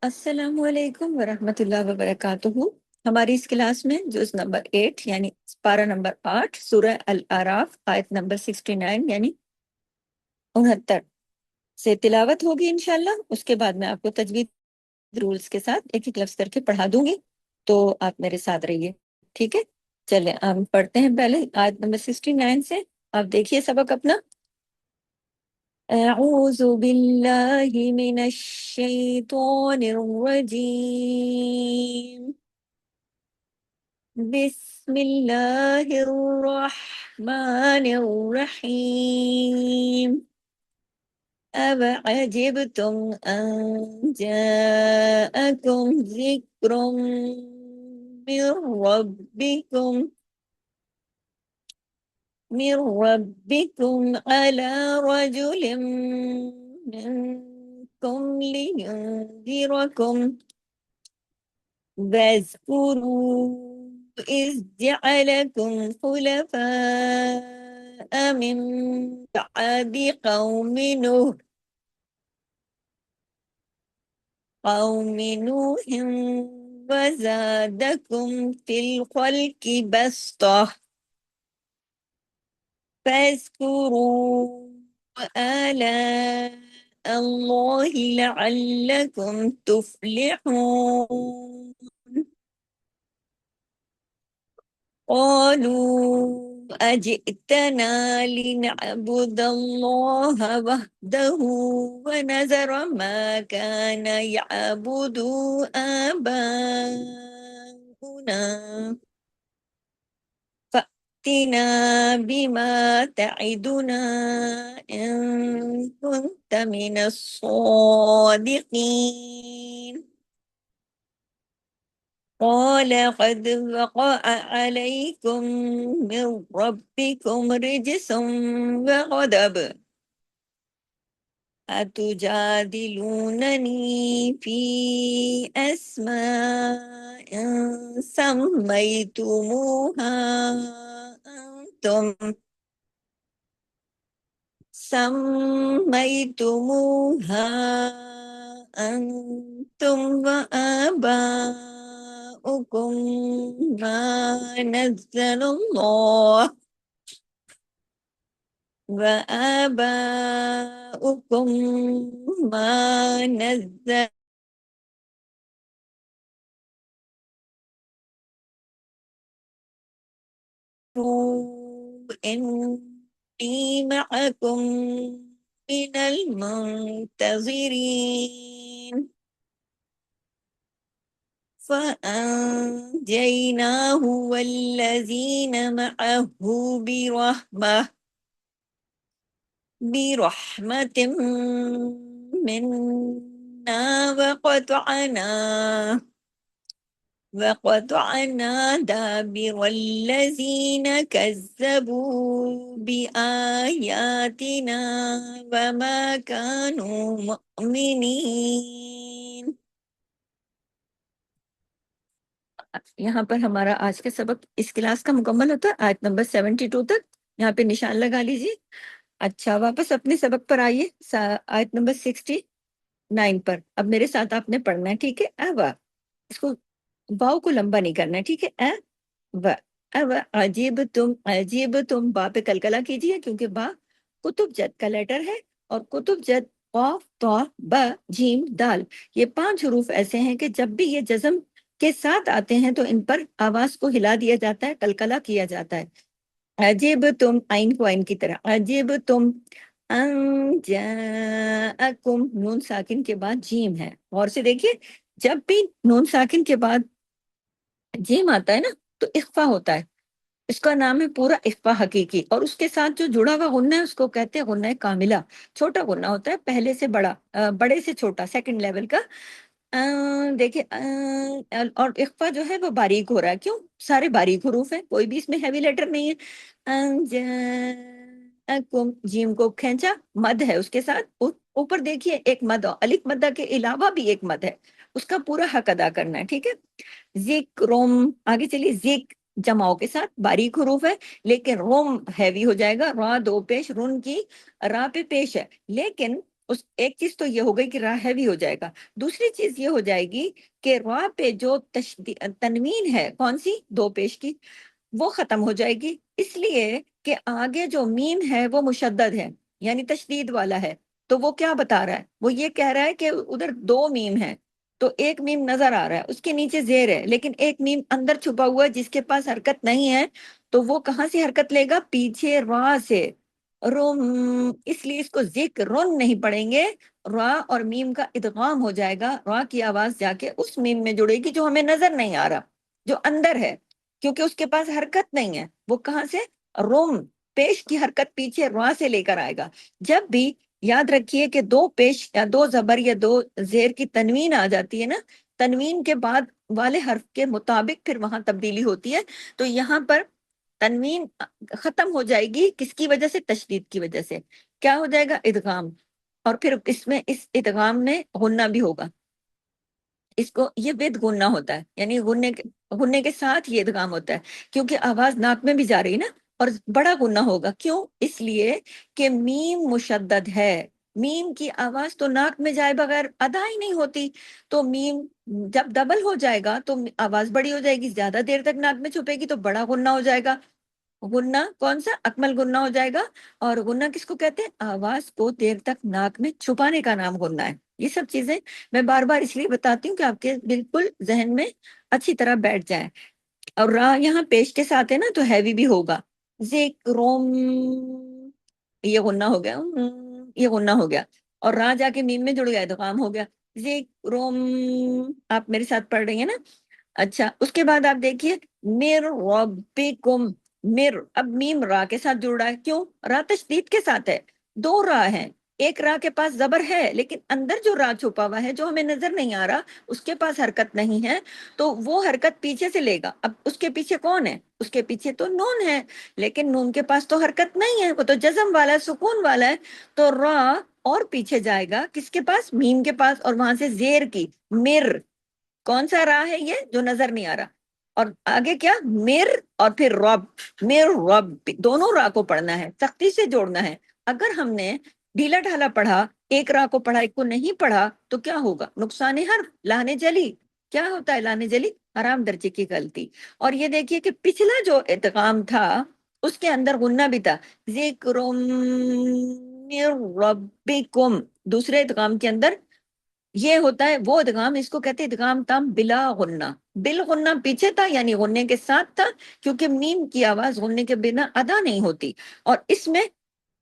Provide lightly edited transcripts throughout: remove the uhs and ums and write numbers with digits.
السلام علیکم ورحمۃ اللہ وبرکاتہ۔ ہماری اس کلاس میں جز نمبر 8 یعنی پارہ نمبر 8 سورہ الاعراف آیت نمبر 69 یعنی 69 سے تلاوت ہوگی انشاءاللہ۔ اس کے بعد میں آپ کو تجوید رولز کے ساتھ ایک ایک لفظ کر کے پڑھا دوں گی، تو آپ میرے ساتھ رہیے، ٹھیک ہے؟ چلیں ہم پڑھتے ہیں پہلے آیت نمبر 69 سے۔ آپ دیکھیے سبق اپنا۔ اعوذ باللہ من الشیطان الرجیم، بسم اللہ الرحمن الرحیم۔ أَوَعَجِبْتُمْ أَنْ جَاءَكُمْ ذِكْرٌ من ربكم على رجل منكم لينذركم واذكروا إذ جعلكم خلفاء من بعد قوم نوح وزادكم في الخلق بسطة فاذكروا آلاء الله لعلكم تفلحون۔ قالوا أجئتنا لنعبد الله وحده ونذر ما كان يعبد آباؤنا فأتنا بما تعدنا إن كنت من الصادقين۔ قال قد وقع عليكم من ربكم رجس وغضب أتجادلونني في أسماء سميتموها أنتم وآباؤكم ما نزل الله وآباؤكم ما نزل إني معكم من المنتظرين۔ فأنجيناه والذين معه برحمة منا وقطعنا دابر الذين كذبوا بآياتنا وما كانوا مؤمنين۔ یہاں پر ہمارا آج کا سبق اس کلاس کا مکمل ہوتا ہے آیت نمبر 72 تک۔ یہاں پہ نشان لگا لیجیے۔ اچھا واپس اپنے سبق پر آئیے، آیت نمبر 69 پر۔ اب میرے ساتھ آپ نے پڑھنا ہے، ٹھیک ہے؟ اوا، اس کو باؤ کو لمبا نہیں کرنا ہے، ٹھیک ہے؟ عجیب تم با پہ کلکلا کیجیے، کیونکہ با کتب جد کا لیٹر ہے، اور کتب جد قاف طا با جیم دال، یہ 5 حروف ایسے ہیں کہ جب بھی یہ جزم کے ساتھ آتے ہیں تو ان پر آواز کو ہلا دیا جاتا ہے، کلکلا کیا جاتا ہے۔ عجیب تم، عین کو عین کی طرح، عجیب تم ان جاءکم، نون ساکن کے بعد جیم ہے، غور سے دیکھیے، جب بھی نون ساکن کے بعد جیم آتا ہے نا تو اخفا ہوتا ہے، اس کا نام ہے پورا اخفا حقیقی، اور اس کے ساتھ جو جڑا ہوا غنہ ہے اس کو کہتے ہیں غنہ کاملہ۔ چھوٹا غنہ ہوتا ہے، پہلے سے بڑا، بڑے سے چھوٹا، سیکنڈ لیول کا۔ دیکھیں اور اخفا جو ہے وہ باریک ہو رہا ہے، کیوں؟ سارے باریک حروف ہیں، کوئی بھی اس میں ہیوی لیٹر نہیں ہے۔ جاءکم، جیم کو کھینچا، مد ہے اس کے ساتھ، اوپر دیکھیے ایک مد، الف مدہ کے علاوہ بھی ایک مد ہے، اس کا پورا حق ادا کرنا ہے، ٹھیک ہے؟ ذکرم، آگے چلیے، ذک جماؤ کے ساتھ باریک حروف ہے، لیکن روم ہیوی ہو جائے گا، را دو پیش، رن کی را پہ پیش ہے، لیکن اس ایک چیز تو یہ ہو گئی کہ را ہیوی ہو جائے گا. دوسری چیز یہ ہو جائے گی کہ را پہ جو تنوین ہے کون سی دو پیش کی وہ ختم ہو جائے گی، اس لیے کہ آگے جو میم ہے وہ مشدد ہے یعنی تشدید والا ہے. تو وہ کیا بتا رہا ہے؟ وہ یہ کہہ رہا ہے کہ ادھر دو میم ہے، تو ایک میم نظر آ رہا ہے اس کے نیچے زیر ہے، لیکن ایک میم اندر چھپا ہوا ہے جس کے پاس حرکت نہیں ہے. تو وہ کہاں سے حرکت لے گا؟ پیچھے را سے. روم، اس لیے اس کو ذکر رن نہیں پڑھیں گے. را اور میم کا ادغام ہو جائے گا، را کی آواز جا کے اس میم میں جڑے گی جو ہمیں نظر نہیں آ رہا، جو اندر ہے، کیونکہ اس کے پاس حرکت نہیں ہے. وہ کہاں سے؟ روم، پیش کی حرکت پیچھے را سے لے کر آئے گا. جب بھی یاد رکھیے کہ دو پیش یا دو زبر یا دو زیر کی تنوین آ جاتی ہے نا، تنوین کے بعد والے حرف کے مطابق پھر وہاں تبدیلی ہوتی ہے. تو یہاں پر تنوین ختم ہو جائے گی کس کی وجہ سے؟ تشدید کی وجہ سے. کیا ہو جائے گا؟ ادغام. اور پھر اس میں اس ادغام میں غنہ بھی ہوگا. اس کو یہ ود غنہ ہوتا ہے، یعنی غننے کے ساتھ یہ ادغام ہوتا ہے، کیونکہ آواز ناک میں بھی جا رہی نا. اور بڑا غنہ ہوگا، کیوں؟ اس لیے کہ میم مشدد ہے. میم کی آواز تو ناک میں جائے بغیر ادا ہی نہیں ہوتی. تو میم جب ڈبل ہو جائے گا تو آواز بڑی ہو جائے گی، زیادہ دیر تک ناک میں چھپے گی تو بڑا غنہ ہو جائے گا. غنہ کون سا؟ اکمل غنہ ہو جائے گا. اور غنہ کس کو کہتے ہیں؟ آواز کو دیر تک ناک میں چھپانے کا نام غنہ ہے. یہ سب چیزیں میں بار بار اس لیے بتاتی ہوں کہ آپ کے بالکل ذہن میں اچھی طرح بیٹھ جائیں. اور را یہاں پیش کے ساتھ ہے نا تو ہیوی بھی ہوگا. ذکرم، یہ غنہ ہو گیا، یہ غنہ ہو گیا. اور را جا کے میم میں جڑ گیا تو کام ہو گیا. ذکرم، آپ میرے ساتھ پڑھ رہی ہیں نا؟ اچھا، اس کے بعد آپ دیکھیے مر ربکم. مر، اب میم را کے ساتھ جڑ رہا ہے، کیوں؟ را تشدید کے ساتھ ہے. دو را ہیں، ایک را کے پاس زبر ہے لیکن اندر جو را چھپا ہوا ہے جو ہمیں نظر نہیں آ رہا اس کے پاس حرکت نہیں ہے، تو وہ حرکت پیچھے سے لے گا. اب اس کے پیچھے کون ہے؟ اس کے پیچھے تو نون ہے، لیکن نون کے پاس تو حرکت نہیں ہے، وہ تو جزم والا ہے، سکون والا ہے. تو را اور پیچھے جائے گا کس کے پاس؟ میم کے پاس. اور وہاں سے زیر کی مر، کون سا را ہے یہ جو نظر نہیں آ رہا؟ اور آگے کیا؟ مر، اور پھر رب. مر رب، دونوں را کو پڑھنا ہے، سختی سے جوڑنا ہے. اگر ہم نے ڈھیلا ڈھالا پڑھا، ایک را کو پڑھا ایک کو نہیں پڑھا، تو کیا ہوگا؟ نقصان حرف، لہنے جلی. کیا ہوتا ہے لہنے جلی؟ حرام درجے کی غلطی. اور یہ دیکھیے کہ پچھلا جو ادغام تھا اس کے اندر غنہ بھی تھا. ذکر من ربکم، دوسرے ادغام کے اندر یہ ہوتا ہے وہ ادغام، اس کو کہتے ہیں ادغام تام بلا غنہ. بل غنہ پیچھے تھا یعنی غننے کے ساتھ تھا، کیونکہ میم کی آواز غننے کے بنا ادا نہیں ہوتی. اور اس میں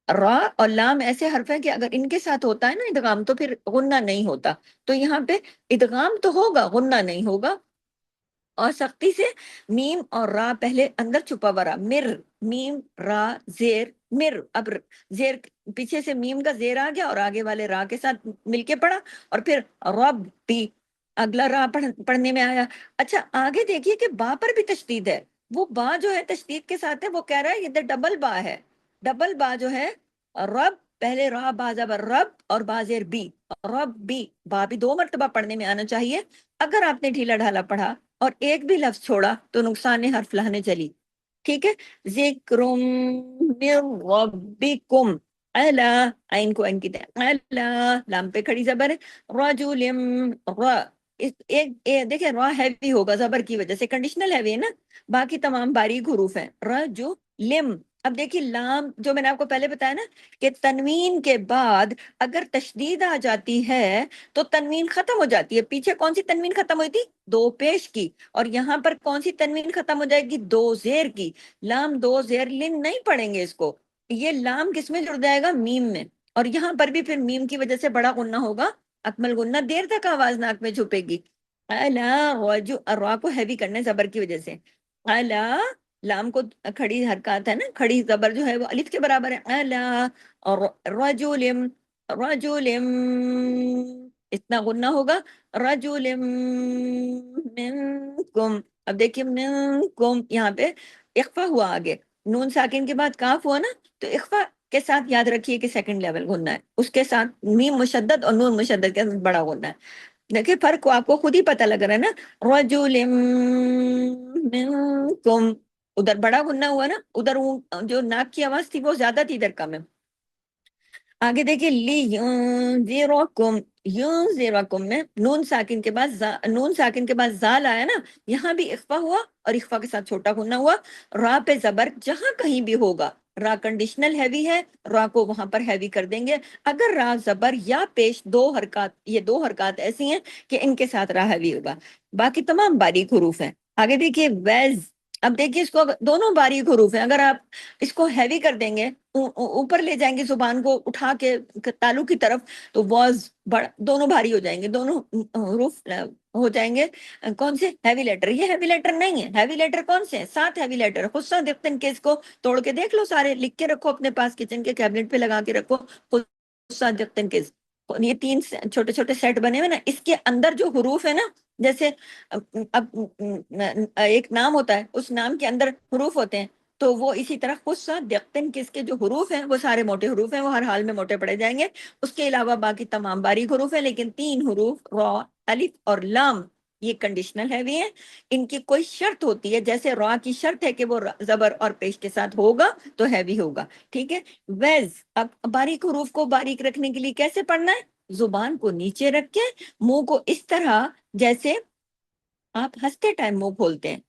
را اور لام ایسے حرف ہیں کہ اگر ان کے ساتھ ہوتا ہے نا ادغام تو پھر غنہ نہیں ہوتا. تو یہاں پہ ادغام تو ہوگا، غنہ نہیں ہوگا. اور سختی سے میم اور را پہلے اندر چھپا ہوا را، مر، میم را زیر مر. اب زیر پیچھے سے میم کا زیر آ گیا اور آگے والے را کے ساتھ مل کے پڑھا. اور پھر رب بھی اگلا را پڑھنے میں آیا. اچھا آگے دیکھیے کہ با پر بھی تشدید ہے. وہ با جو ہے تشدید کے ساتھ ہے، وہ کہہ رہا ہے یہ ڈبل با ہے. ڈبل با جو ہے رب، پہلے را با زبر رب اور با زیر بی، رب بی. با بھی دو مرتبہ پڑھنے میں آنا چاہیے. اگر آپ نے ڈھیلا ڈھالا پڑھا اور ایک بھی لفظ چھوڑا تو نقصان حرف لہنے چلی. ٹھیک ہے؟ ذکر من ربکم، الا، عین کو عین کی طرح، الا، لام پہ کھڑی زبر ہے. رجل، را، دیکھیں را ہیوی ہوگا زبر کی وجہ سے، کنڈیشنل ہیوی ہے نا، باقی تمام باریک حروف ہیں. رجل. اب دیکھیے لام جو میں نے آپ کو پہلے بتایا نا کہ تنوین کے بعد اگر تشدید آ جاتی ہے تو تنوین ختم ہو جاتی ہے. پیچھے کون سی تنوین ختم ہوئی تھی؟ دو پیش کی. اور یہاں پر کون سی تنوین ختم ہو جائے گی؟ دو زیر کی. لام دو زیر لن نہیں پڑھیں گے اس کو، یہ لام کس میں جڑ جائے گا؟ میم میں. اور یہاں پر بھی پھر میم کی وجہ سے بڑا غنہ ہوگا، اکمل غنہ، دیر تک آواز ناک میں چھپے گی. الا وجو، را کو ہیوی کرنے زبر کی وجہ سے. الا، لام کو کھڑی حرکات ہے نا، کھڑی زبر جو ہے وہ الف کے برابر ہے. الا، اور رجل، رجل، اتنا غنہ ہوگا. رجل منکم. اب دیکھیے منکم یہاں پہ اخفا ہوا آگے، نون ساکن کے بعد کاف ہوا نا، تو اخفا کے ساتھ یاد رکھیے کہ سیکنڈ لیول غنہ ہے، اس کے ساتھ میم مشدد اور نون مشدد کے ساتھ بڑا غنہ ہے. دیکھیں فرق کو آپ کو خود ہی پتہ لگ رہا ہے نا. رجل منکم، ادھر بڑا غنہ ہوا نا، ادھر جو ناک کی آواز تھی وہ زیادہ تھی، ادھر کم ہے. آگے دیکھیے لی یونذرکم، یونذرکم میں نون ساکن کے بعد نون ساکن کے بعد زال آیا نا، یہاں بھی اخفا ہوا اور اخفا کے ساتھ چھوٹا غنہ ہوا. را پہ زبر جہاں کہیں بھی ہوگا، را کنڈیشنل ہیوی ہے، را کو وہاں پر ہیوی کر دیں گے. اگر را زبر یا پیش دو حرکات، یہ دو حرکات ایسی ہیں کہ ان کے ساتھ را ہیوی ہوگا. باقی تمام باریک حروف ہیں. آگے دیکھیے ویز، اب دیکھیے اس کو دونوں باریک حروف ہیں، اگر آپ اس کو ہیوی کر دیں گے، اوپر لے جائیں گے زبان کو اٹھا کے تالو کی طرف، تو واز دونوں بھاری ہو جائیں گے، دونوں حروف ہو جائیں گے کون سے؟ Heavy letter. یہ ہیوی لیٹر نہیں ہے. ہیوی لیٹر کون سے ہیں؟ 7 ہیوی لیٹر. خصہ دقتن کے اس کو توڑ کے دیکھ لو، سارے لکھ کے رکھو اپنے پاس، کچن کے کیبنٹ پہ لگا کے رکھو. خصہ دقتن کے یہ 3 چھوٹے چھوٹے سیٹ بنے ہوئے نا، اس کے اندر جو حروف ہے نا، جیسے اب ایک نام ہوتا ہے، اس نام کے اندر حروف ہوتے ہیں، تو وہ اسی طرح خصہ دقتن کس کے جو حروف ہیں وہ سارے موٹے حروف ہیں، وہ ہر حال میں موٹے پڑے جائیں گے. اس کے علاوہ باقی تمام باریک حروف ہیں، لیکن 3 حروف را، الف اور لام یہ کنڈیشنل ہیوی ہیں. ان کی کوئی شرط ہوتی ہے، جیسے را کی شرط ہے کہ وہ زبر اور پیش کے ساتھ ہوگا تو ہیوی ہوگا. ٹھیک ہے. ویز، اب باریک حروف کو باریک رکھنے کے لیے کیسے پڑھنا ہے؟ زبان کو نیچے رکھ کے منہ کو اس طرح، جیسے آپ ہنستے ٹائم منہ کھولتے ہیں،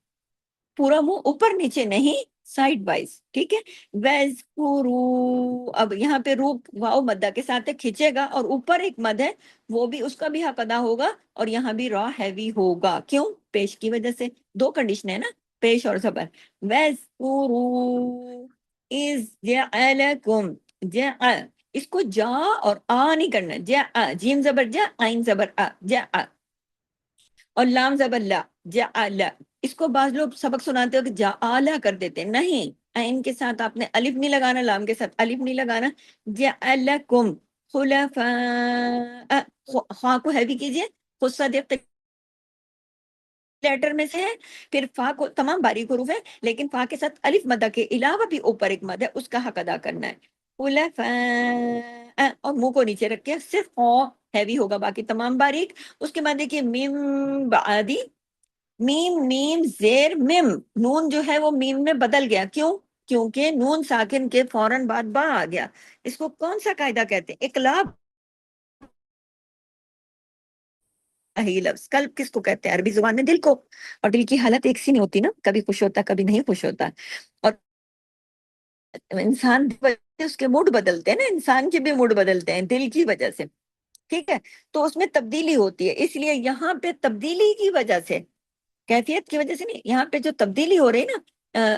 پورا منہ اوپر نیچے نہیں، سائڈ وائز. ٹھیک ہے. ویذکروا، اب یہاں پہ رو واؤ مدہ کے ساتھ ہے، کھینچے گا، اور اوپر ایک مد ہے، وہ بھی اس کا بھی حق ادا ہوگا، اور یہاں بھی را ہیوی ہوگا. کیوں؟ پیش کی وجہ سے. 2 کنڈیشن ہے نا، پیش اور زبر. ویذکروا اذ جعلکم، اس کو جا اور آ نہیں کرنا. جیم زبر جا، آئین زبر آ، اور لام زبر لا، جعل. اس کو بعض لوگ سبق سناتے ہو کہ جعل کر دیتے، نہیں، عین کے ساتھ آپ نے الف نہیں لگانا، لام کے ساتھ الف نہیں لگانا. جعلکم خلفاء، خواہ کو ہیوی کیجئے، خصہ دیکھ لیٹر میں سے ہے. پھر فا کو، تمام باریک حروف ہے، لیکن فا کے ساتھ الف مدہ کے علاوہ بھی اوپر ایک مد ہے، اس کا حق ادا کرنا ہے. خلفاء، اور منہ کو نیچے رکھ کے صرف ہیوی ہوگا، باقی تمام باریک. اس کے بعد دیکھیے میم بعدی، میم میم زیر میم، نون جو ہے وہ میم میں بدل گیا. کیوں؟ کیونکہ نون ساکن کے فوراً بعد با آ گیا. اس کو کون سا قاعدہ کہتے ہیں؟ اقلاب. ہی لفظ قلب کس کو کہتے ہیں عربی زبان میں؟ دل کو. اور دل کی حالت ایک سی نہیں ہوتی نا، کبھی خوش ہوتا کبھی نہیں خوش ہوتا. اور انسان اس کے موڈ بدلتے ہیں نا، انسان کے بھی موڈ بدلتے ہیں دل کی وجہ سے. ٹھیک ہے. تو اس میں تبدیلی ہوتی ہے، اس لیے یہاں پہ تبدیلی کی وجہ سے، کیفیت کی وجہ سے نہیں، یہاں پہ جو تبدیلی ہو رہی ہے نا،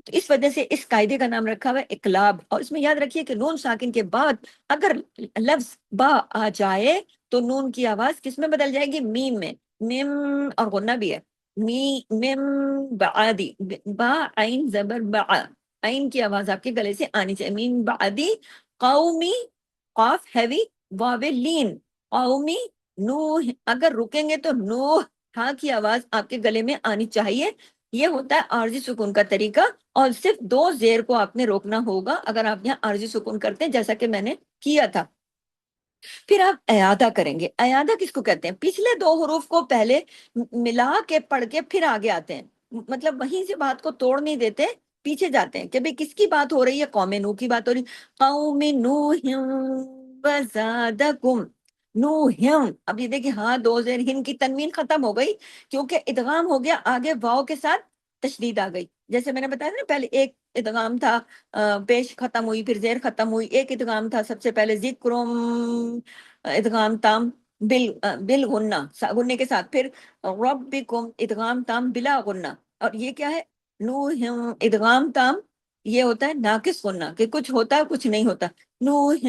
تو اس وجہ سے اس قاعدے کا نام رکھا ہوا ہے اقلاب. اور اس میں یاد رکھیے کہ نون ساکن کے بعد اگر لفظ با آ جائے تو نون کی آواز کس میں بدل جائے گی؟ میم میں. میم اور غنہ بھی ہے، میم بعدی، با عین زبر با، عین کی آواز آپ کے گلے سے آنی چاہیے. میم بعدی قومی، قاف ہیوی، واو لین، قومی نوح، اگر رکیں گے تو نوح، ہاں کی آواز آپ کے گلے میں آنی چاہیے. یہ ہوتا ہے عارضی سکون کا طریقہ، اور صرف 2 زیر کو آپ نے روکنا ہوگا اگر آپ یہاں عارضی سکون کرتے ہیں، جیسا کہ میں نے کیا تھا. پھر آپ اعادہ کریں گے. اعادہ کس کو کہتے ہیں؟ پچھلے 2 حروف کو پہلے ملا کے پڑھ کے پھر آگے آتے ہیں، مطلب وہیں سے بات کو توڑ نہیں دیتے، پیچھے جاتے ہیں کہ بھئی کس کی بات ہو رہی ہے؟ قوم نوح کی بات ہو رہی. قوم نوح وزادکم نوحم. اب یہ دیکھیں، ہاں 2 زیر، ہن کی تنوین ختم ہو گئی کیونکہ ادغام ہو گیا، آگے واؤ کے ساتھ تشدید آ گئی. جیسے میں نے بتایا نا، پہلے ایک ادغام تھا، پیش ختم ہوئی، پھر زیر ختم ہوئی. ایک ادغام تھا سب سے پہلے ذکرم، ادغام تام بل غنہ، غنہ کے ساتھ. پھر ربکم، ادغام تام بلا غنہ. اور یہ کیا ہے؟ نوح، ادغام تام، یہ ہوتا ہے ناقص غنہ، کہ کچھ ہوتا ہے کچھ نہیں ہوتا. نوح،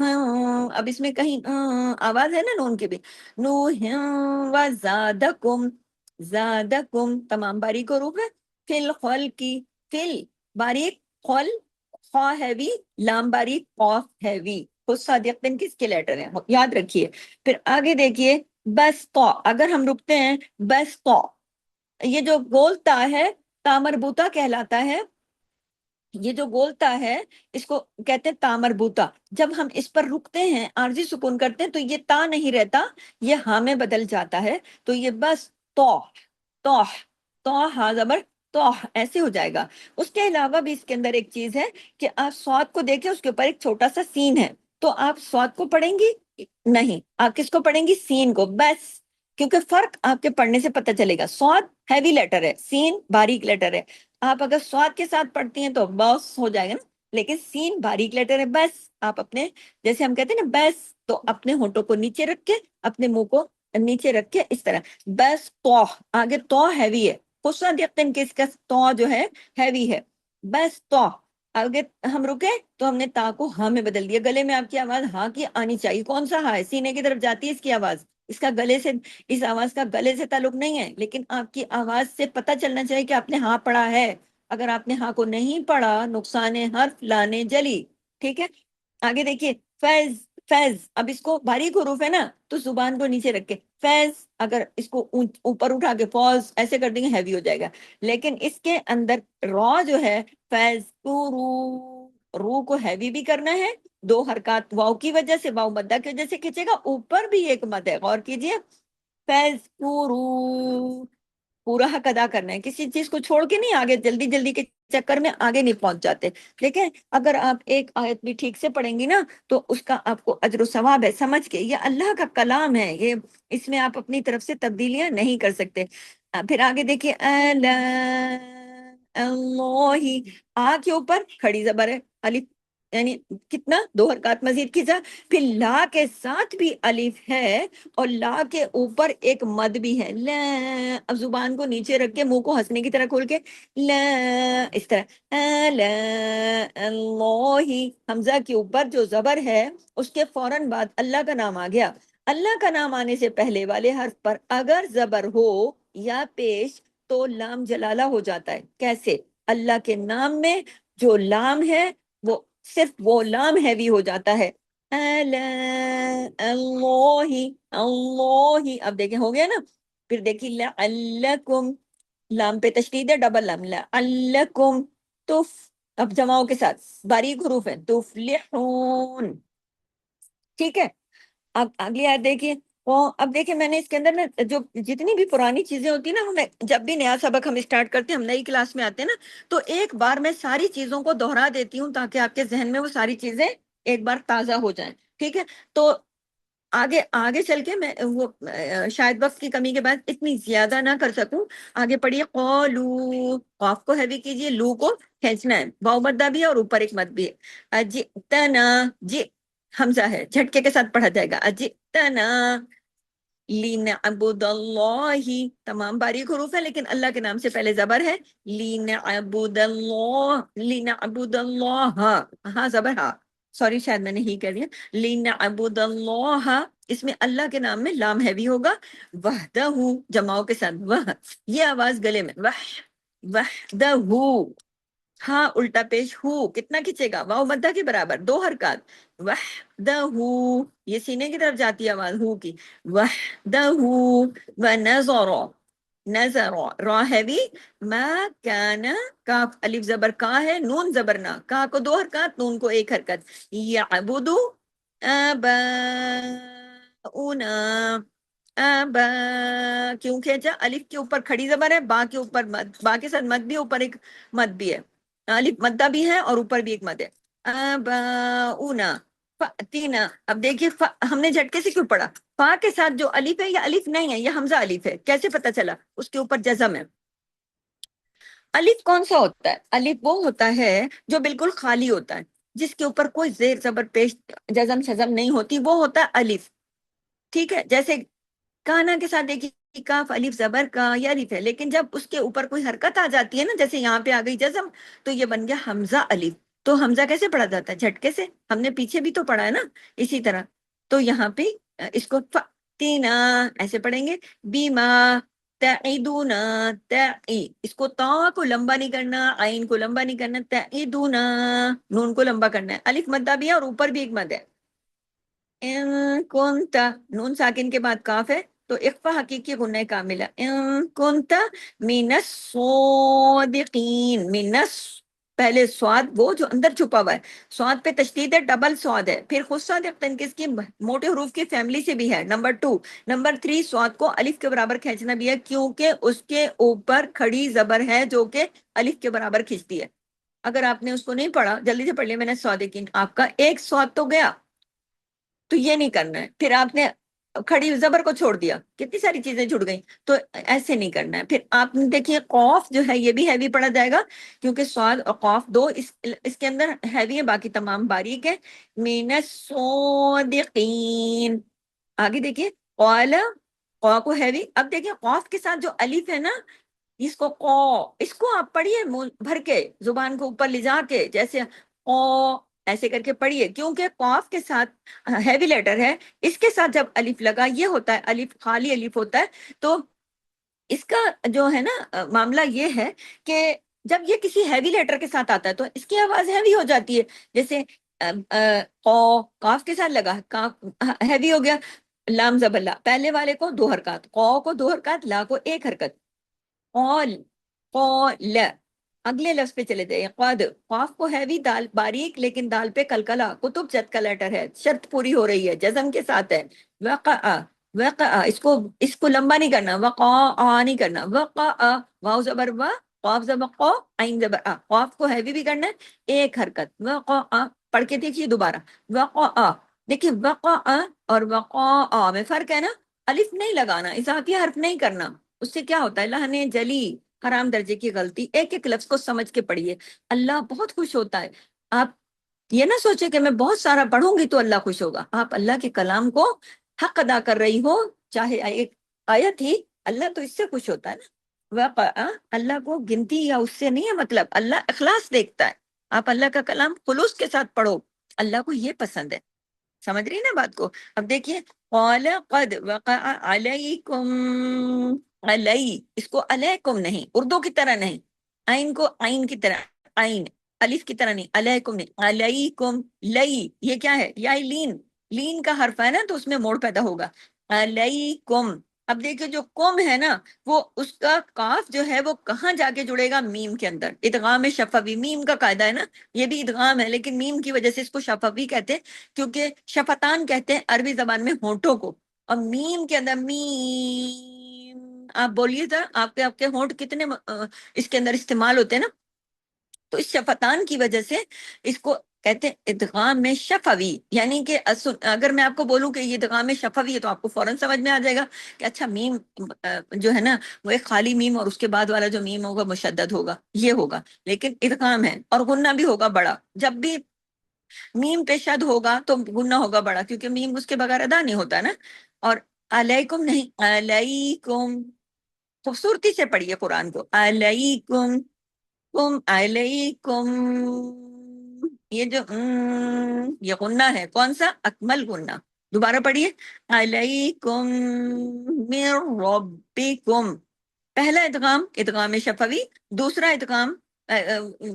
ہاں، اب اس میں کہیں آواز ہے نا نون کی بھی. نوح وزادکم، زادکم، تمام باریک حروف ہے. فی الخلق، فل باریک، خل خواہ ہیوی، لام باریک، قاف ہیوی. خود صادقتن کس کے لیٹر ہیں یاد رکھیے. پھر آگے دیکھیے بس تو، اگر ہم رکتے ہیں بس تو، یہ جو گول تا ہے تا مربوطہ کہلاتا ہے. یہ جو گولتا ہے اس کو کہتے ہیں تا مربوطہ. جب ہم اس پر رکتے ہیں، عارضی سکون کرتے ہیں، تو یہ تا نہیں رہتا، یہ ہاں میں بدل جاتا ہے. تو یہ بس تو، تو، تو ہا زبر تو ایسے ہو جائے گا۔ اس کے علاوہ بھی اس کے اندر ایک چیز ہے کہ آپ سواد کو دیکھیں، اس کے اوپر ایک چھوٹا سا سین ہے، تو آپ سواد کو پڑھیں گی نہیں، آپ کس کو پڑھیں گی؟ سین کو بس، کیونکہ فرق آپ کے پڑھنے سے پتہ چلے گا۔ سواد ہیوی لیٹر ہے، سین باریک لیٹر ہے۔ آپ اگر سواد کے ساتھ پڑھتی ہیں تو بس ہو جائے گا نا، لیکن سین باریک لیٹر ہے۔ بس آپ اپنے، جیسے ہم کہتے ہیں نا بس، تو اپنے ہونٹوں کو نیچے رکھ کے، اپنے منہ کو نیچے رکھ کے اس طرح بس تو، آگے تو ہیوی ہے، خصوصاً یقین کہ اس کا تو جو ہے ہیوی ہے، بس تو آگے ہم رکے تو ہم نے تا کو ہاں میں بدل دیا۔ گلے میں آپ کی آواز ہاں کی آنی چاہیے۔ کون سا ہاں ہے؟ سینے کی طرف جاتی ہے اس کی آواز، اس کا گلے سے، اس آواز کا گلے سے تعلق نہیں ہے، لیکن آپ کی آواز سے پتہ چلنا چاہیے کہ آپ نے ہاں پڑھا ہے۔ اگر آپ نے ہاں کو نہیں پڑھا، نقصان حرف لانے جلی، ٹھیک ہے۔ آگے دیکھیے فیض، فیض، اب اس کو باریک حروف ہے نا، تو زبان کو نیچے رکھ کے فیض، اگر اس کو اوپر اٹھا کے فوز ایسے کر دیں گے ہیوی ہو جائے گا، لیکن اس کے اندر رو جو ہے فیض تو رو کو ہیوی بھی کرنا ہے، دو حرکات واؤ کی وجہ سے، واؤ مدہ کی وجہ سے کھینچے گا، اوپر بھی ایک مد ہے، غور کیجئے، فیض تو پورا حق ادا کرنا ہے، کسی چیز کو چھوڑ کے نہیں، آگے جلدی جلدی کے چکر میں آگے نہیں پہنچ جاتے۔ دیکھیں اگر آپ ایک آیت بھی ٹھیک سے پڑھیں گی نا تو اس کا آپ کو اجر و ثواب ہے، سمجھ کے، یہ اللہ کا کلام ہے، یہ اس میں آپ اپنی طرف سے تبدیلیاں نہیں کر سکتے۔ پھر آگے دیکھیے اللہ، آ کے اوپر کھڑی زبر ہے، الف، یعنی کتنا، دو حرکات مزید کھینچا، پھر لا کے ساتھ بھی الف ہے، اور لا کے اوپر ایک مد بھی ہے، لا، اب زبان کو نیچے رکھ کے منہ کو ہنسنے کی طرح کھول کے لا، اس طرح لا اللہ، حمزہ کے اوپر جو زبر ہے اس کے فوراً بعد اللہ کا نام آ گیا۔ اللہ کا نام آنے سے پہلے والے حرف پر اگر زبر ہو یا پیش تو لام جلالہ ہو جاتا ہے۔ کیسے؟ اللہ کے نام میں جو لام ہے وہ صرف وہ لام ہیوی ہو جاتا ہے، اللہ، اللہ، اب دیکھیں ہو گیا نا۔ پھر دیکھیے لعلکم، لام پہ تشدید ہے، ڈبل لام، لعلکم تف، اب جماؤں کے ساتھ باریک حروف ہے، تفلحون، ٹھیک ہے۔ اب اگلی آیت دیکھیے، اب دیکھیں میں نے اس کے اندر نا جو جتنی بھی پرانی چیزیں ہوتی ہیں نا، ہمیں جب بھی نیا سبق ہم اسٹارٹ کرتے ہیں، ہم نئی کلاس میں آتے ہیں نا، تو ایک بار میں ساری چیزوں کو دوہرا دیتی ہوں تاکہ آپ کے ذہن میں وہ ساری چیزیں ایک بار تازہ ہو جائیں، ٹھیک ہے۔ تو آگے آگے چل کے میں وہ شاید وقت کی کمی کے بعد اتنی زیادہ نہ کر سکوں۔ آگے پڑھیے قولو، قاف کو ہیوی کیجیے، لو کو کھینچنا ہے، واؤ مدہ بھی ہے اور اوپر ایک مد بھی ہے، اجئتنا، جی حمزہ ہے، جھٹکے کے ساتھ پڑھا جائے گا، اجئتنا لنعبد اللہ، تمام باریک حروف ہے لیکن اللہ کے نام سے پہلے زبر ہے، لنعبد اللہ، لنعبد اللہ، ہاں زبر ہاں، سوری شاید میں نے ہی کہہ دیا، لنعبد اللہ، اس میں اللہ کے نام میں لام ہیوی ہوگا، وحدہ، جماؤں کے ساتھ وہ، یہ آواز گلے میں، وحدہ، ہاں الٹا پیش ہو، کتنا کھینچے گا؟ واؤ مدہ کے برابر، دو حرکات، وحدہ، یہ سینے کی طرف جاتی ہے آواز ہو کی، وحدہ، ونظر، نظر، را ہیوی، ما کان، کاف الف زبر کا ہے، نون زبر نا، کا کو دو حرکات، نون کو ایک حرکت، یعبدو آباؤنا، آبا، کیوں کھینچا؟ الف کے اوپر کھڑی زبر ہے، با کے اوپر مد، با کے ساتھ مد بھی، اوپر ایک مد بھی ہے، الف مدہ بھی ہے اور اوپر بھی ایک مد ہے، آباؤنا فأتینا، اب دیکھیے ہم نے جھٹکے سے کیوں پڑھا؟ فا کے ساتھ جو الف ہے یہ الف نہیں ہے، یہ حمزہ الف ہے، کیسے پتا چلا؟ اس کے اوپر جزم ہے۔ الف کون سا ہوتا ہے؟ الف وہ ہوتا ہے جو بالکل خالی ہوتا ہے، جس کے اوپر کوئی زیر زبر پیش جزم شزم نہیں ہوتی، وہ ہوتا ہے الف، ٹھیک ہے۔ جیسے کانا کے ساتھ دیکھیے کاف الف زبر کا، یہ الف ہے، لیکن جب اس کے اوپر کوئی حرکت آ جاتی ہے نا، جیسے یہاں پہ آ گئی جزم، تو یہ بن گیا حمزہ الف۔ تو حمزہ کیسے پڑھا جاتا ہے؟ جھٹکے سے، ہم نے پیچھے بھی تو پڑھا ہے نا اسی طرح۔ تو یہاں پہ اس کو فَتِنَا ایسے پڑھیں گے، بیما تعیدونا، تعی، اس کو تا کو لمبا نہیں کرنا، عین کو لمبا نہیں کرنا، تعیدونا، نون کو لمبا کرنا ہے، الف مدہ بھی ہے اور اوپر بھی ایک مد ہے، ان کنتا، نون ساکن کے بعد کاف ہے تو اخفا حقیقی غنہ کاملہ، ان کنتا من الصادقین، من پہلے سواد وہ جو اندر چھپا ہوا ہے، سواد پہ تشدید ہے، ڈبل سواد ہے، پھر خصوصات تنقیص کی موٹے حروف کی فیملی سے بھی ہے، نمبر 2، نمبر 3 سواد کو الف کے برابر کھینچنا بھی ہے، کیونکہ اس کے اوپر کھڑی زبر ہے جو کہ الف کے برابر کھینچتی ہے۔ اگر آپ نے اس کو نہیں پڑھا، جلدی سے پڑھ لیا میں نے سوادقین، آپ کا ایک سواد تو گیا، تو یہ نہیں کرنا ہے۔ پھر آپ نے کھڑی زبر کو چھوڑ دیا، کتنی ساری چیزیں جڑ گئیں، تو ایسے نہیں کرنا ہے۔ پھر آپ نے دیکھیے قوف جو ہے یہ بھی ہیوی پڑھا جائے گا، کیونکہ سواد اور قوف دو اس کے اندر ہیوی ہے، باقی تمام باریک ہے۔ من الصادقین، آگے دیکھیے قال، قو کو ہیوی، اب دیکھیے قوف کے ساتھ جو الف ہے نا، اس کو قو، اس کو آپ پڑھیے منہ بھر کے، زبان کو اوپر لے جا کے، جیسے قو ایسے کر کے پڑھیے، کیونکہ قاف کے ساتھ ہیوی لیٹر ہے، اس کے ساتھ جب الف لگا، یہ ہوتا ہے الف، خالی الف ہوتا ہے، تو اس کا جو ہے نا معاملہ یہ ہے کہ جب یہ کسی ہیوی لیٹر کے ساتھ آتا ہے تو اس کی آواز ہیوی ہو جاتی ہے، جیسے قو قاف کے ساتھ لگا، ہیوی ہو گیا۔ لام زبر لا، پہلے والے کو 2 حرکات، قو کو 2 حرکات، لا کو 1 حرکت، قول، قول، اگلے لفظ پہ چلے جائیں، قد، قاف کو ہیوی، دال باریک، لیکن دال پہ کلکلا، کتب جد کا لیٹر ہے، شرط پوری ہو رہی ہے، جزم کے ساتھ ہے۔ وقع، وقع، اس کو لمبا نہیں کرنا، وقع نہیں کرنا، وقع، واو زبر و، قاف زبر قو، عین زبر آ، قاف کو ہیوی بھی کرنا ہے، 1 حرکت، وقع، پڑھ کے دیکھیے دوبارہ، وقع، دیکھیے وقع اور وقع میں فرق ہے نا، الف نہیں لگانا، اضافی حرف نہیں کرنا، اس سے کیا ہوتا ہے لہنے جلی، حرام درجے کی غلطی۔ ایک ایک لفظ کو سمجھ کے پڑھیے، اللہ بہت خوش ہوتا ہے۔ آپ یہ نہ سوچے کہ میں بہت سارا پڑھوں گی تو اللہ خوش ہوگا، آپ اللہ کے کلام کو حق ادا کر رہی ہو، چاہے ایک آیت ہی، اللہ تو اس سے خوش ہوتا ہے نا۔ واقع، اللہ کو گنتی یا اس سے نہیں ہے مطلب، اللہ اخلاص دیکھتا ہے، آپ اللہ کا کلام خلوص کے ساتھ پڑھو، اللہ کو یہ پسند ہے۔ سمجھ رہی نا بات کو؟ اب دیکھیے قال قد وقع علیکم، علی، اس کو علیکم نہیں، اردو کی طرح نہیں، عین کو عین کی طرح، عین الف کی طرح نہیں، علیکم نہیں، علیکم، لئی یہ کیا ہے، یا لین، لین کا حرف ہے نا تو اس میں موڑ پیدا ہوگا، علیکم۔ اب دیکھیں جو کم ہے نا، وہ اس کا کاف جو ہے وہ کہاں جا کے جڑے گا، میم کے اندر، ادغام شفوی، میم کا قاعدہ ہے نا، یہ بھی ادغام ہے لیکن میم کی وجہ سے اس کو شفوی کہتے ہیں، کیونکہ شفتان کہتے ہیں عربی زبان میں ہونٹوں کو، اور میم کے اندر میم، آپ بولیے ذرا، آپ کے ہونٹ کتنے اس کے اندر استعمال ہوتے ہیں نا، تو اس شفتان کی وجہ سے اس کو کہتے ہیں ادغام میں شفوی، یعنی کہ اگر میں آپ کو بولوں کہ یہ ادغام میں شفوی ہے تو آپ کو فوراً سمجھ میں آ جائے گا کہ اچھا میم جو ہے نا وہ ایک خالی میم اور اس کے بعد والا جو میم ہوگا مشدد ہوگا، یہ ہوگا، لیکن ادغام ہے، اور غنہ بھی ہوگا بڑا، جب بھی میم پہ شد ہوگا تو غنہ ہوگا بڑا، کیونکہ میم اس کے بغیر ادا نہیں ہوتا نا۔ اور علیکم نہیں، علیکم، خوبصورتی سے پڑھیے قرآن کو، علیکم، کم علیکم، یہ جو یہ غنہ ہے کون سا، اکمل غنہ، دوبارہ پڑھیے، علیکم من ربکم، پہلا ادغام ادغام شفوی، دوسرا ادغام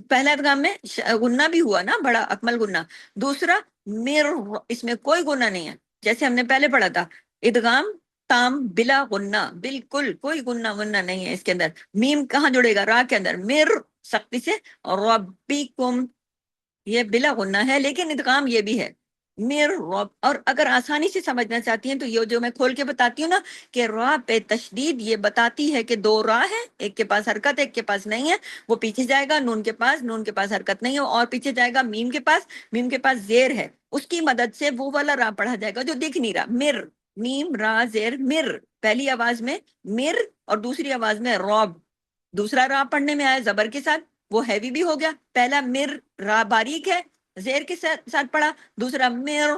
پہلا ادغام میں غنہ بھی ہوا نا بڑا اکمل غنہ، دوسرا مر، اس میں کوئی غنہ نہیں ہے، جیسے ہم نے پہلے پڑھا تھا ادغام تام بلا غنہ، بالکل کوئی غنہ غنہ نہیں ہے اس کے اندر، میم کہاں جڑے گا، را کے اندر، مر سختی سے، ربکم یہ بلا غنہ ہے لیکن ادغام یہ بھی ہے، میر رب۔ اور اگر آسانی سے سمجھنا چاہتی ہیں تو یہ جو میں کھول کے بتاتی ہوں نا کہ را پہ تشدید یہ بتاتی ہے کہ 2 را ہے، ایک کے پاس حرکت ایک کے پاس نہیں ہے، وہ پیچھے جائے گا نون کے پاس، نون کے پاس حرکت نہیں ہے، اور پیچھے جائے گا میم کے پاس، میم کے پاس زیر ہے، اس کی مدد سے وہ والا را پڑھا جائے گا جو دکھ نہیں رہا، مر، میم را زیر مر، پہلی آواز میں مر اور دوسری آواز میں رب، دوسرا را پڑھنے میں آیا زبر کے ساتھ، وہ ہیوی بھی ہو گیا، پہلا مر را باریک ہے زیر کے ساتھ پڑھا، دوسرا مر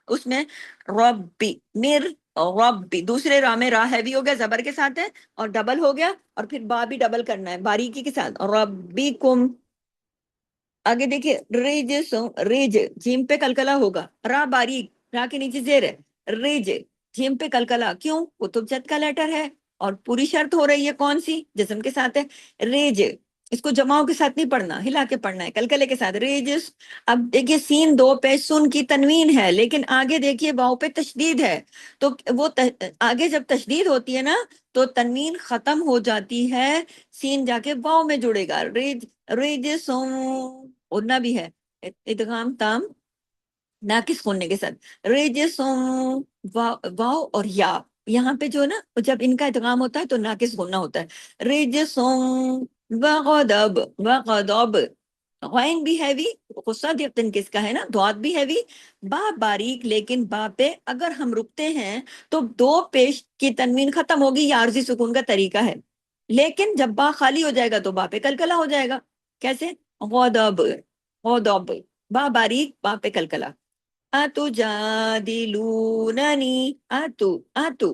اس میں ربی، مر ربی، دوسرے را میں را ہیوی ہو گیا زبر کے ساتھ ہے اور ڈبل ہو گیا، اور پھر با بھی ڈبل کرنا ہے باریکی کے ساتھ، ربکم۔ آگے دیکھیے ریج، ریج، جیم پہ کلکلا ہوگا، را باریک، را کے نیچے زیر ہے، ریج، جیم پہ کلکلا، کیوں، کتب جد کا لیٹر ہے، اور پوری شرط ہو رہی ہے کون سی، جسم کے ساتھ ہے، ریج، اس کو جماؤں کے ساتھ نہیں پڑھنا، ہلا کے پڑھنا ہے، کلکلے کے ساتھ، ریجس۔ اب دیکھیے سین دو پہ سن کی تنوین ہے، لیکن آگے دیکھیے واؤ پہ تشدید ہے، تو وہ آگے جب تشدید ہوتی ہے نا تو تنوین ختم ہو جاتی ہے، سین جا کے واؤ میں جڑے گا، ریجسوں، اڑنا بھی ہے، ادغام تام ناقص ہونے کے ساتھ، ریجسوں، واؤ اور یا، یہاں پہ جو ہے نا جب ان کا ادغام ہوتا ہے تو ناقص ہونا ہوتا ہے، ریجسوں وغضب، وغضب، غین بھی ہیوی، غصہ دیکھتے کس کا ہے نا، دعات بھی ہیوی، با باریک، لیکن با پہ اگر ہم رکتے ہیں تو دو پیش کی تنوین ختم ہوگی، یہ عارضی سکون کا طریقہ ہے، لیکن جب با خالی ہو جائے گا تو با پہ کلکلا ہو جائے گا، کیسے، غضب، غضب، با باریک، با پہ کلکلا، اتجادلوننی، اتو،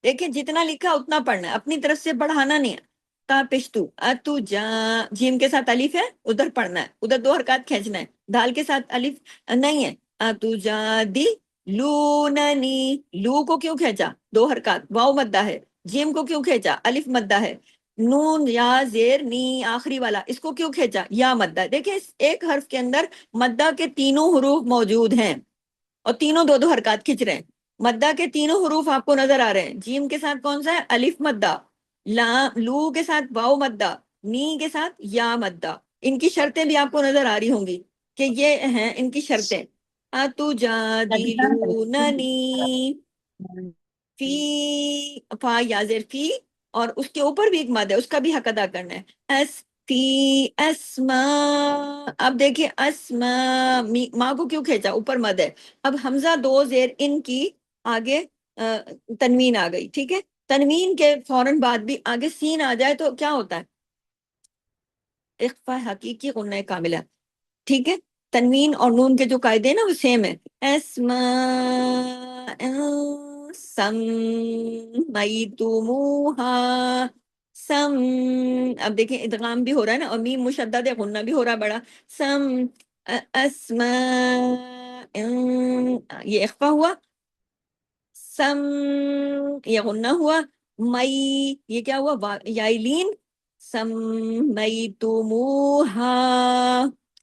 دیکھیں جتنا لکھا اتنا پڑھنا ہے، اپنی طرف سے بڑھانا نہیں ہے، تا پشتو، اتو جا، جیم کے ساتھ الف ہے ادھر پڑھنا ہے، ادھر دو حرکات کھینچنا ہے، دال کے ساتھ الف نہیں ہے، اتو جا دی لوننی، لو کو کیوں کھینچا، دو حرکات، واؤ مدہ ہے، جیم کو کیوں کھینچا، الف مدہ ہے، نون یا زیر نی آخری والا اس کو کیوں کھینچا، یا مدہ، دیکھیں اس ایک حرف کے اندر مدہ کے تینوں حروف موجود ہیں اور تینوں دو دو حرکات کھینچ رہے ہیں، مدہ کے تینوں حروف آپ کو نظر آ رہے ہیں، جیم کے ساتھ کون سا ہے، الف مدہ، لو کے ساتھ واؤ مدہ، نی کے ساتھ یا مدہ، ان کی شرطیں بھی آپ کو نظر آ رہی ہوں گی کہ یہ ہیں ان کی شرطیں، اتجادلوننی فی، فا یا زیر فی، اور اس کے اوپر بھی ایک مد ہے اس کا بھی حق ادا کرنا ہے، اس فی اسما، اب دیکھیں اسما، ماں کو کیوں کھینچا، اوپر مد ہے، اب حمزہ دو زیر ان کی آگے تنوین آ گئی، ٹھیک ہے، تنوین کے فوراً بعد بھی آگے سین آ جائے تو کیا ہوتا ہے، اخفا حقیقی غنہ کاملہ، ٹھیک ہے، تنوین اور نون کے جو قاعدے ہیں نا وہ سیم ہے، اسماء سمیتموہا، سم، اب دیکھیں ادغام بھی ہو رہا ہے نا اور میم مشدد ہے، غنہ بھی ہو رہا ہے بڑا، سم، اسماء، یہ اخفا ہوا، سم، یہ غنہ ہوا، مئی، یہ کیا ہوا، یائلین، سمیتموہا،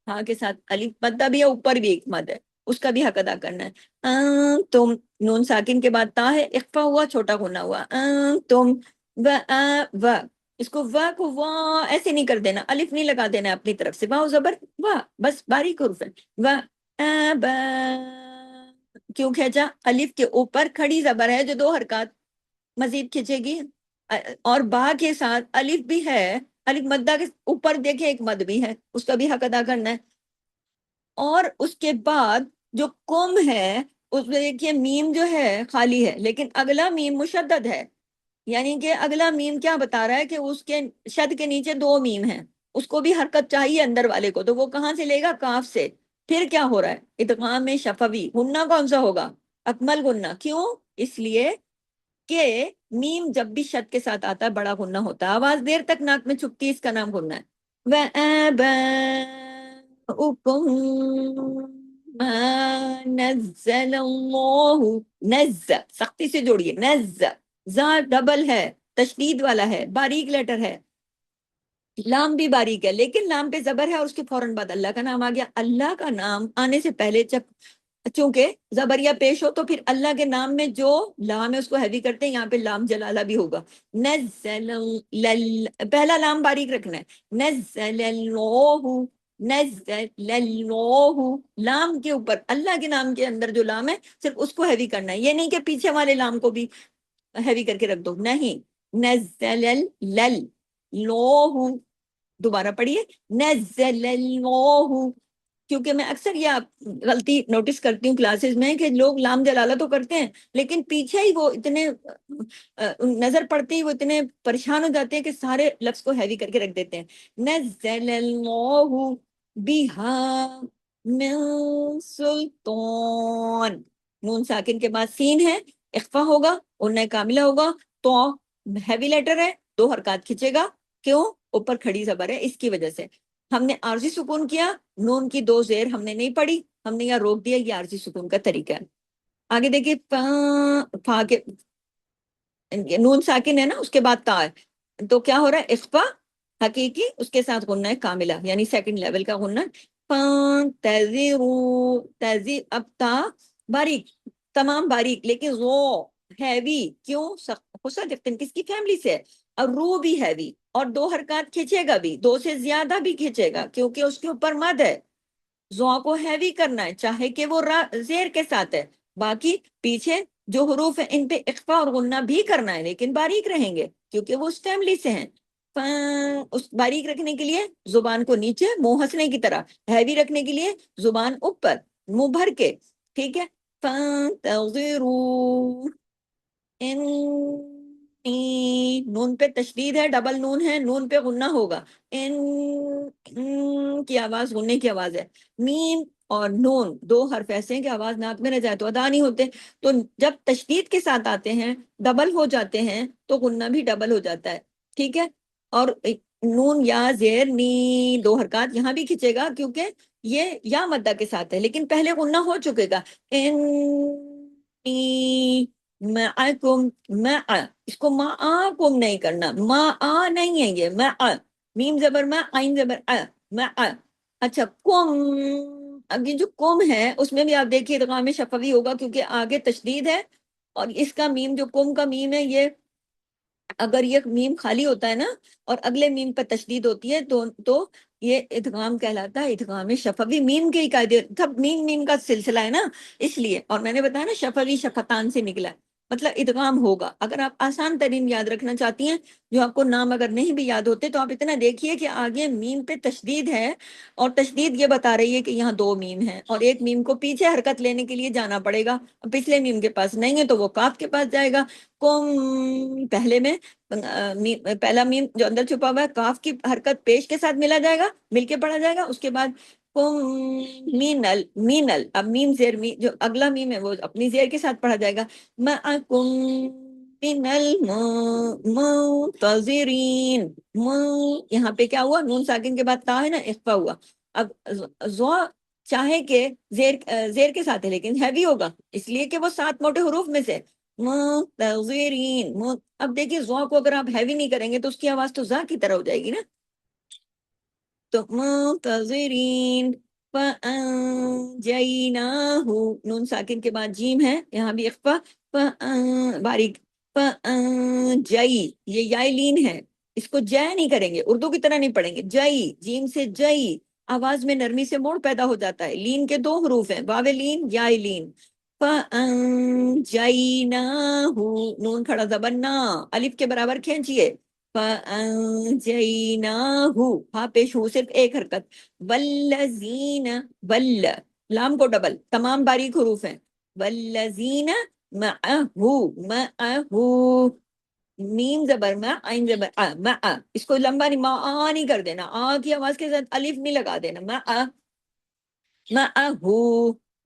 ہاں کے ساتھ الف مدہ بھی ہے، اوپر بھی ایک مد ہے، اس کا بھی حق ادا کرنا ہے، تم، نون ساکن کے بعد تا ہے، اخفا ہوا، چھوٹا غنہ ہوا، تم، و، اس کو و کو وا ایسے نہیں کر دینا، الف نہیں لگا دینا اپنی طرف سے، واؤ زبر و، بس باریک حروف ہے، و، کیوں کھینچا، الف کے اوپر کھڑی زبر ہے جو دو حرکات مزید کھینچے گی، اور با کے ساتھ الف بھی ہے، الف مدہ کے اوپر دیکھیں ایک مد بھی ہے، اس کا بھی حق ادا کرنا ہے، اور اس کے بعد جو کم ہے اس میں دیکھیے میم جو ہے خالی ہے لیکن اگلا میم مشدد ہے، یعنی کہ اگلا میم کیا بتا رہا ہے کہ اس کے شد کے نیچے دو میم ہیں، اس کو بھی حرکت چاہیے اندر والے کو، تو وہ کہاں سے لے گا، کاف سے، پھر کیا ہو رہا ہے، ادغام شفوی، غنہ کون سا ہوگا، اکمل غنہ، کیوں، اس لیے کہ میم جب بھی شد کے ساتھ آتا ہے بڑا غنہ ہوتا ہے، آواز دیر تک ناک میں چھپتی ہے، اس کا نام غنہ ہے، وَآبَاؤُكُم مَا نَزَّلَ اللَّهُ، نز، سختی سے جوڑیے، نز، زا ڈبل ہے، تشدید والا ہے، باریک لیٹر ہے، لام بھی باریک ہے لیکن لام پہ زبر ہے اور اس کے فوراً بعد اللہ کا نام آ گیا، اللہ کا نام آنے سے پہلے چونکہ زبریہ پیش ہو تو پھر اللہ کے نام میں جو لام ہے اس کو ہیوی کرتے ہیں، یہاں پہ لام جلالہ بھی ہوگا، نزل، پہلا لام باریک رکھنا ہے، نزل اللہ، نزل اللہ، لام کے اوپر اللہ کے نام کے اندر جو لام ہے صرف اس کو ہیوی کرنا ہے، یہ نہیں کہ پیچھے والے لام کو بھی ہیوی کر کے رکھ دو، نہیں، نزل اللہ، دوبارہ پڑھیے، نزل اللہ، کیونکہ میں اکثر یہ غلطی نوٹس کرتی ہوں کلاسز میں کہ لوگ لام جلالہ تو کرتے ہیں لیکن پیچھے ہی وہ اتنے نظر پڑتے ہی وہ اتنے پریشان ہو جاتے ہیں کہ سارے لفظ کو ہیوی کر کے رکھ دیتے ہیں، نزل اللہ بہا من سلطان، نون ساکن کے بعد سین ہے، اخفا ہوگا، انہیں کاملہ ہوگا، تو ہیوی لیٹر ہے، دو حرکات کھینچے گا، کیوں، اوپر کھڑی زبر ہے اس کی وجہ سے، ہم نے عارضی سکون کیا، نون کی دو زیر ہم نے نہیں پڑھی، ہم نے یہاں روک دیا، یہ عارضی سکون کا طریقہ ہے، آگے دیکھیے فا کے نون ساکن ہے نا اس کے بعد تا ہے تو کیا ہو رہا ہے، اخفا حقیقی اس کے ساتھ غنہ کاملہ یعنی سیکنڈ لیول کا غنہ. فانتظروا تذیر اب تا باریک تمام باریک لیکن رو ہیوی کیوں خصوصاً کس کی فیملی سے. اور رو بھی ہیوی اور دو حرکات کھینچے گا بھی دو سے زیادہ بھی کھینچے گا کیونکہ اس کے اوپر مد ہے. زو کو ہیوی کرنا ہے چاہے کہ وہ زیر کے ساتھ ہے. باقی پیچھے جو حروف ہیں ان پہ اخفا اور غنہ بھی کرنا ہے لیکن باریک رہیں گے کیونکہ وہ اس فیملی سے ہیں. اس باریک رکھنے کے لیے زبان کو نیچے منہ ہنسنے کی طرح ہیوی رکھنے کے لیے زبان اوپر منہ بھر کے. ٹھیک ہے. فانتظروا نون پہ تشدید ہے ڈبل نون ہے نون پہ غنہ ہوگا. ان کی آواز غننے کی آواز ہے. میم اور نون دو حرف ایسے ہیں کہ آواز ناک میں رہ جائے تو ادا نہیں ہوتے تو جب تشدید کے ساتھ آتے ہیں ڈبل ہو جاتے ہیں تو غنہ بھی ڈبل ہو جاتا ہے. ٹھیک ہے. اور نون یا زیر نی دو حرکات یہاں بھی کھینچے گا کیونکہ یہ یا مدہ کے ساتھ ہے لیکن پہلے غنہ ہو چکے گا. معکم اس کو معکم نہیں کرنا ما نہیں ہے یہ میم زبر ما عین زبر ما. اچھا کم اب یہ جو کم ہے اس میں بھی آپ دیکھیے ادغام شفوی ہوگا کیونکہ آگے تشدید ہے اور اس کا میم جو کم کا میم ہے یہ اگر یہ میم خالی ہوتا ہے نا اور اگلے میم پر تشدید ہوتی ہے تو یہ ادغام کہلاتا ہے ادغام شفوی. میم کے ہی قاعدے سب میم کا سلسلہ ہے نا اس لیے. اور میں نے بتایا نا شفوی شفتان سے نکلا ہے مطلب ادغام ہوگا. اگر آپ آسان ترین یاد رکھنا چاہتی ہیں جو آپ کو نام اگر نہیں بھی یاد ہوتے تو آپ اتنا دیکھیے کہ آگے میم پہ تشدید ہے اور تشدید یہ بتا رہی ہے کہ یہاں دو میم ہیں اور ایک میم کو پیچھے حرکت لینے کے لیے جانا پڑے گا. پچھلے میم کے پاس نہیں ہے تو وہ کاف کے پاس جائے گا. کم پہلے میں پہلا میم جو اندر چھپا ہوا ہے کاف کی حرکت پیش کے ساتھ ملا جائے گا مل کے پڑھا جائے گا. اس کے بعد مینل مینل اب میم زیر جو اگلا میم ہے وہ اپنی زیر کے ساتھ پڑھا جائے گا. معکم من المنتظرین یہاں پہ کیا ہوا نون ساکن کے بعد تا ہے نا اخفا ہوا. اب زو چاہے کہ زیر کے ساتھ ہے لیکن ہیوی ہوگا اس لیے کہ وہ 7 موٹے حروف میں سے منتظرین. اب دیکھیے زو کو اگر آپ ہیوی نہیں کریں گے تو اس کی آواز تو زا کی طرح ہو جائے گی نا. تو منتظرین فَأَنْجَيْنَاهُ نون ساکن کے بعد جیم ہے یہاں بھی اخفا باریک. جئی یہ یائی لین ہے اس کو جے نہیں کریں گے اردو کی طرح نہیں پڑھیں گے. جئی جیم سے جئی آواز میں نرمی سے موڑ پیدا ہو جاتا ہے. لین کے 2 حروف ہیں واو لین یائی لین. فَأَنْجَيْنَاهُ نون کھڑا زبر نا الف کے برابر کھینچیے. فَأَنْجَيْنَاهُ ہاں پیش ہو صرف ایک حرکت. وَالَّذِينَ وَالَّ لام کو ڈبل تمام باریک حروف ہیں. وَالَّذِينَ مَعَهُ میم زبر میں عین زبر اس کو لمبا نہیں نہیں کر دینا. کی آواز کے ساتھ الف نہیں لگا دینا.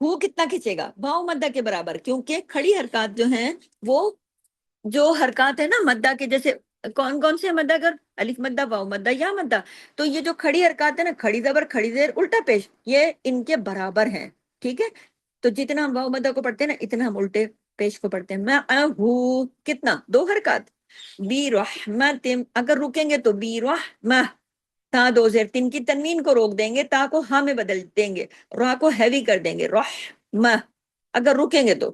ہو کتنا کھینچے گا واؤ مدہ کے برابر کیونکہ کھڑی حرکات جو ہیں وہ جو حرکات ہے نا مدہ کے جیسے کون کون سے مدہ کر الف مدہ واؤ مدہ یا مدہ تو یہ جو کھڑی حرکات ہے نا کھڑی زبر کھڑی زیر الٹا پیش یہ ان کے برابر ہیں. ٹھیک ہے. تو جتنا ہم واؤ مدہ کو پڑھتے ہیں نا اتنا ہم الٹے پیش کو پڑھتے ہیں. میں کتنا 2 حرکات. بی رحمت اگر رکیں گے تو بی رحمہ تا 2 زیر 3 کی تنوین کو روک دیں گے تا کو ہاں میں بدل دیں گے را کو ہیوی کر دیں گے رحمہ. اگر رکیں گے تو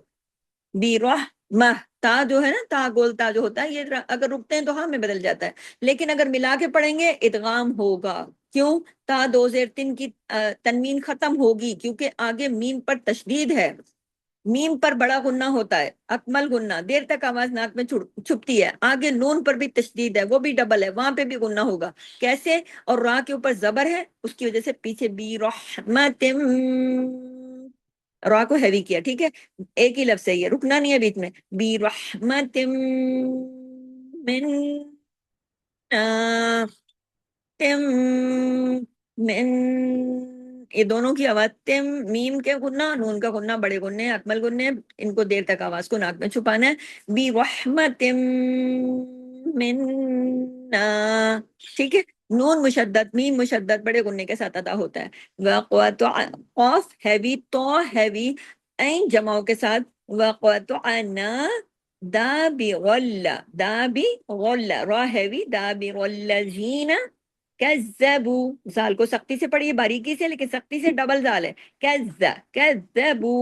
بی رحمہ تا جو ہے نا تا گول تا جو ہوتا ہے یہ اگر رکتے ہیں تو ہاں میں بدل جاتا ہے لیکن اگر ملا کے پڑھیں گے ادغام ہوگا. کیوں تا 2 زیر 3 کی تنوین ختم ہوگی کیونکہ آگے میم پر تشدید ہے. میم پر بڑا غنہ ہوتا ہے اکمل غنہ دیر تک آواز ناک میں چھپتی ہے. آگے نون پر بھی تشدید ہے وہ بھی ڈبل ہے وہاں پہ بھی غنہ ہوگا. کیسے اور را کے اوپر زبر ہے اس کی وجہ سے پیچھے بی رحمت را کو ہیوی کیا. ٹھیک ہے. ایک ہی لفظ ہے یہ رکنا نہیں ہے بیچ میں. بی رحمت من من یہ دونوں کی آواز تم میم کے غنہ نون کا غنہ بڑے غنہ اکمل غنہ ان کو دیر تک آواز کو ناک میں چھپانا ہے. بی رحمت منا ٹھیک ہے. نون مشدد میم مشدد بڑے غنہ کے ساتھ ادا ہوتا ہے. قاف ہیوی تو ہیوی عین جماؤ کے ساتھ وقطعنا دا بی غلہ را ہیوی دا بی غلزین کذبو، زال کو سختی سے پڑھیے، باریکی سے، لیکن سختی سے ڈبل زال ہے، کذبو،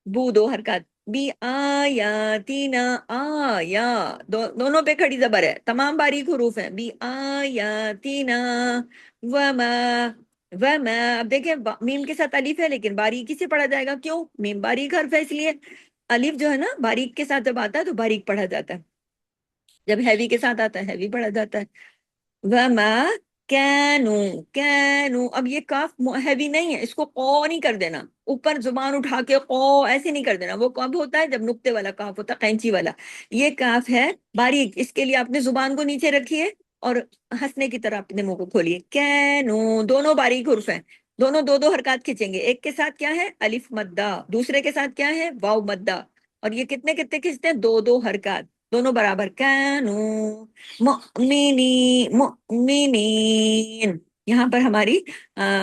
بو دو حرکات، بی آیاتینا، آیا دونوں پہ کھڑی زبر ہے، تمام باریک حروف ہیں، بی آیاتینا، وما، وما، اب دیکھیں میم کے ساتھ الف ہے لیکن باریکی سے پڑھا جائے گا، کیوں؟ میم باریک حرف ہے اس لیے، الف جو ہے نا باریک کے ساتھ جب آتا ہے تو باریک پڑھا جاتا ہے، جب ہیوی کے ساتھ آتا ہے ہیوی پڑھا جاتا ہے، وما کینو، کینو، اب یہ کاف ہیوی نہیں ہے، اس کو قو نہیں کر دینا، اوپر زبان اٹھا کے قو ایسے نہیں کر دینا، وہ کب ہوتا ہے جب نقطے والا کاف ہوتا ہے، قینچی والا، یہ کاف ہے باریک، اس کے لیے اپنے زبان کو نیچے رکھیے اور ہنسنے کی طرح اپنے منہ کو کھولیے، کینو، دونوں باریک حرف ہیں، دونوں دو دو حرکات کھینچیں گے، ایک کے ساتھ کیا ہے الف مدہ، دوسرے کے ساتھ کیا ہے واو مدہ، اور یہ کتنے کتنے کھینچتے ہیں؟ دو دو حرکات، دونوں برابر، کینو مؤمنین۔ یہاں پر ہماری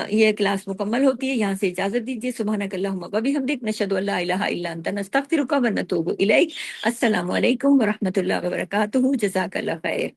یہ کلاس مکمل ہوتی ہے، یہاں سے اجازت دیجیے، سبحانک اللہم و بحمدک، نشہد ان لا الہ الا انت، نستغفرک و نتوب الیک۔ السلام علیکم ورحمۃ اللہ وبرکاتہ، جزاک اللہ خیر۔